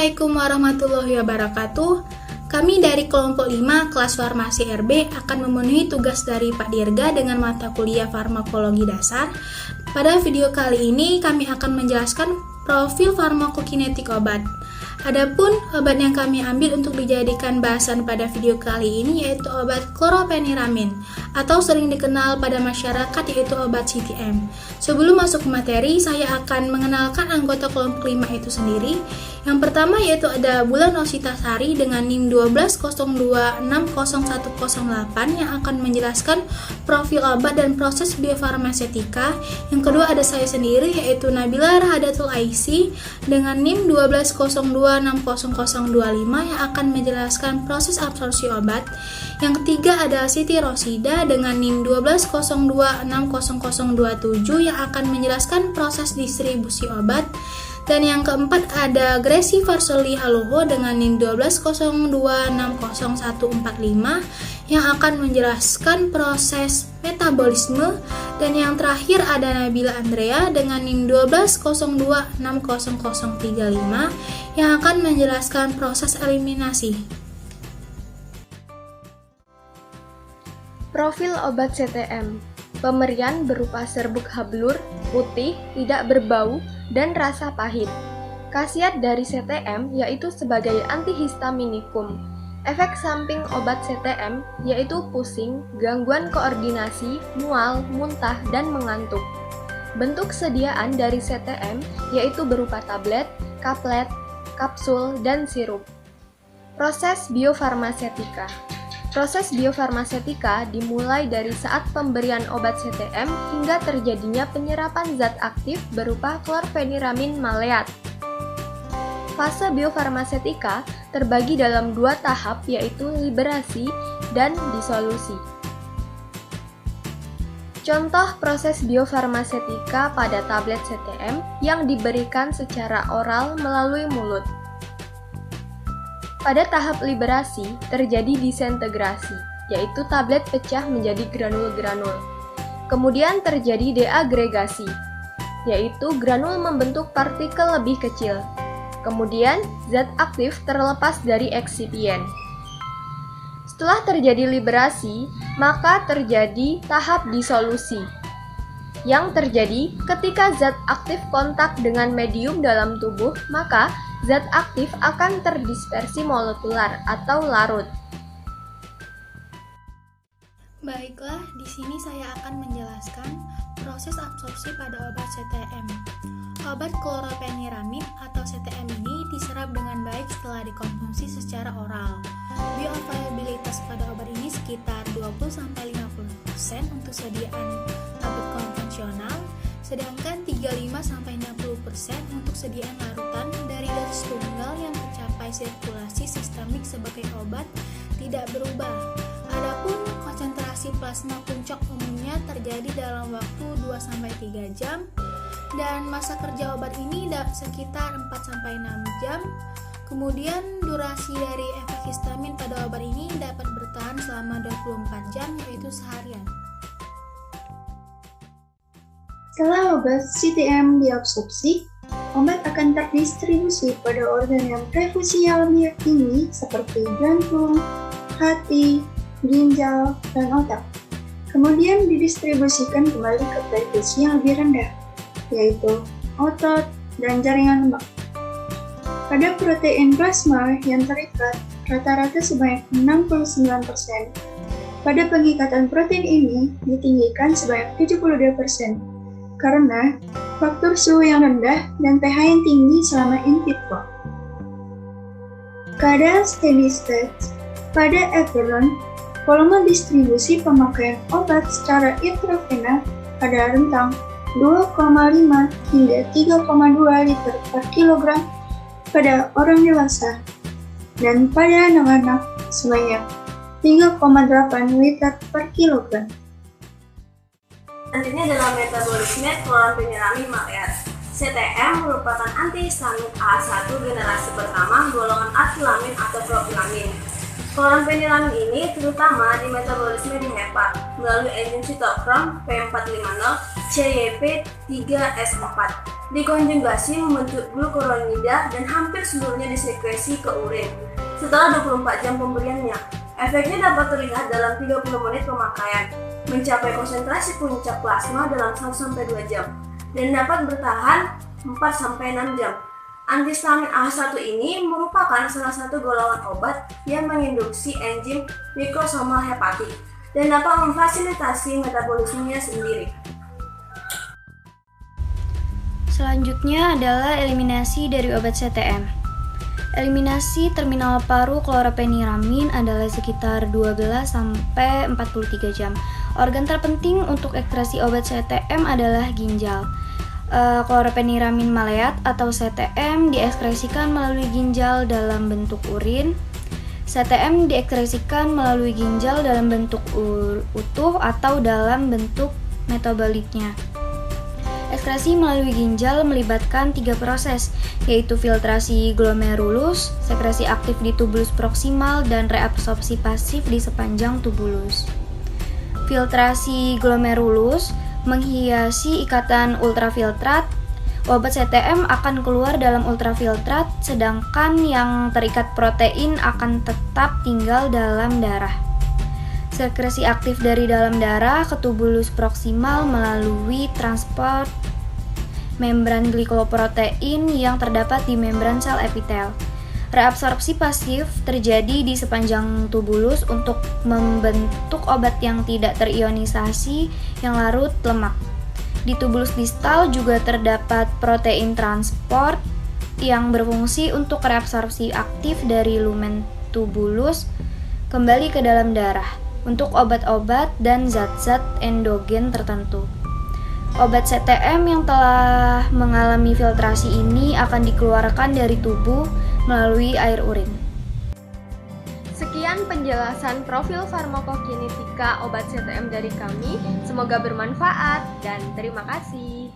Assalamualaikum warahmatullahi wabarakatuh. Kami dari kelompok 5 kelas farmasi RB akan memenuhi tugas dari Pak Dirga dengan mata kuliah farmakologi dasar. Pada video kali ini kami akan menjelaskan profil farmakokinetik obat. Adapun obat yang kami ambil untuk dijadikan bahasan pada video kali ini yaitu obat kloropheniramin atau sering dikenal pada masyarakat yaitu obat CTM. Sebelum masuk ke materi, saya akan mengenalkan anggota kelompok 5 itu sendiri. Yang pertama yaitu ada Bulan Ositasari dengan NIM 120260108 yang akan menjelaskan profil obat dan proses biofarmasetika. Yang kedua ada saya sendiri yaitu Nabila Rahadatul Aisy dengan NIM 120260025 yang akan menjelaskan proses absorpsi obat. Yang ketiga ada Siti Rosida dengan NIM 120260027 yang akan menjelaskan proses distribusi obat. Dan yang keempat ada Gresi Varsoli Haloho dengan NIM 120260145 yang akan menjelaskan proses metabolisme. Dan yang terakhir ada Nabila Andrea dengan NIM 120260035 yang akan menjelaskan proses eliminasi. Profil obat CTM. Pemberian berupa serbuk hablur, putih, tidak berbau, dan rasa pahit. Khasiat dari CTM yaitu sebagai antihistaminikum. Efek samping obat CTM yaitu pusing, gangguan koordinasi, mual, muntah, dan mengantuk. Bentuk sediaan dari CTM yaitu berupa tablet, kaplet, kapsul, dan sirup. Proses biofarmasetika. Proses biofarmasetika dimulai dari saat pemberian obat CTM hingga terjadinya penyerapan zat aktif berupa kloropheniramin maleat. Fase biofarmasetika terbagi dalam dua tahap yaitu liberasi dan disolusi. Contoh proses biofarmasetika pada tablet CTM yang diberikan secara oral melalui mulut. Pada tahap liberasi, terjadi disintegrasi, yaitu tablet pecah menjadi granul-granul. Kemudian terjadi deagregasi, yaitu granul membentuk partikel lebih kecil. Kemudian, zat aktif terlepas dari eksipien. Setelah terjadi liberasi, maka terjadi tahap disolusi, yang terjadi ketika zat aktif kontak dengan medium dalam tubuh, maka zat aktif akan terdispersi molekular atau larut. Baiklah, di sini saya akan menjelaskan proses absorpsi pada obat CTM. Obat kloropheniramin atau CTM ini diserap dengan baik setelah dikonsumsi secara oral. Bioavailabilitas pada obat ini sekitar 20-50% untuk sediaan tablet konvensional, sedangkan 35-60% untuk sediaan larutan. Dari dosis tunggal yang mencapai sirkulasi sistemik sebagai obat tidak berubah. Adapun konsentrasi plasma puncak umumnya terjadi dalam waktu 2-3 jam dan masa kerja obat ini sekitar 4-6 jam. Kemudian durasi dari efek histamin pada obat ini dapat bertahan selama 24 jam yaitu seharian. Setelah obat CTM diabsorpsi, obat akan terdistribusi pada organ yang perfusinya lebih tinggi seperti jantung, hati, ginjal, dan otak. Kemudian didistribusikan kembali ke perfusi yang lebih rendah, yaitu otot dan jaringan lemak. Pada protein plasma yang terikat rata-rata sebanyak 69%. Pada pengikatan protein ini ditinggikan sebanyak 72%. Karena faktor suhu yang rendah dan pH yang tinggi selama in vitro. Keadaan steady state. Pada Everon, volume distribusi pemakaian obat secara intravena pada rentang 2,5 hingga 3,2 liter per kilogram pada orang dewasa dan pada anak-anak sebanyak 3,8 liter per kilogram. Nantinya dalam metabolisme kloropheniramin maleat. CTM merupakan antihistamin A1 generasi pertama golongan atilamin atau propilamin. Kloropheniramin ini terutama di metabolisme di hepat melalui enzim sitokrom P450 CYP3S4. dikonjugasi membentuk glukuronida dan hampir seluruhnya disekresi ke urin. Setelah 24 jam pemberiannya, efeknya dapat terlihat dalam 30 menit pemakaian, mencapai konsentrasi puncak plasma dalam 1-2 jam, dan dapat bertahan 4-6 jam. Antihistamin AH1 ini merupakan salah satu golongan obat yang menginduksi enzim mikrosomal hepatik dan dapat memfasilitasi metabolismenya sendiri. Selanjutnya adalah eliminasi dari obat CTM. Eliminasi terminal paru kloropheniramin adalah sekitar 12-43 jam. Organ terpenting untuk ekstraksi obat CTM adalah ginjal. Kloropheniramin maleat atau CTM diekskresikan melalui ginjal dalam bentuk urin. CTM diekskresikan melalui ginjal dalam bentuk utuh atau dalam bentuk metabolitnya. Ekskresi melalui ginjal melibatkan 3 proses, yaitu filtrasi glomerulus, sekresi aktif di tubulus proksimal, dan reabsorpsi pasif di sepanjang tubulus. Filtrasi glomerulus menghiasi ikatan ultrafiltrat. Obat CTM akan keluar dalam ultrafiltrat, sedangkan yang terikat protein akan tetap tinggal dalam darah. Sekresi aktif dari dalam darah ke tubulus proksimal melalui transport membran glikoprotein yang terdapat di membran sel epitel. Reabsorpsi pasif terjadi di sepanjang tubulus untuk membentuk obat yang tidak terionisasi yang larut lemak. Di tubulus distal juga terdapat protein transport yang berfungsi untuk reabsorpsi aktif dari lumen tubulus kembali ke dalam darah untuk obat-obat dan zat-zat endogen tertentu. Obat CTM yang telah mengalami filtrasi ini akan dikeluarkan dari tubuh melalui air urin. Sekian penjelasan profil farmakokinetika obat CTM dari kami. Semoga bermanfaat dan terima kasih.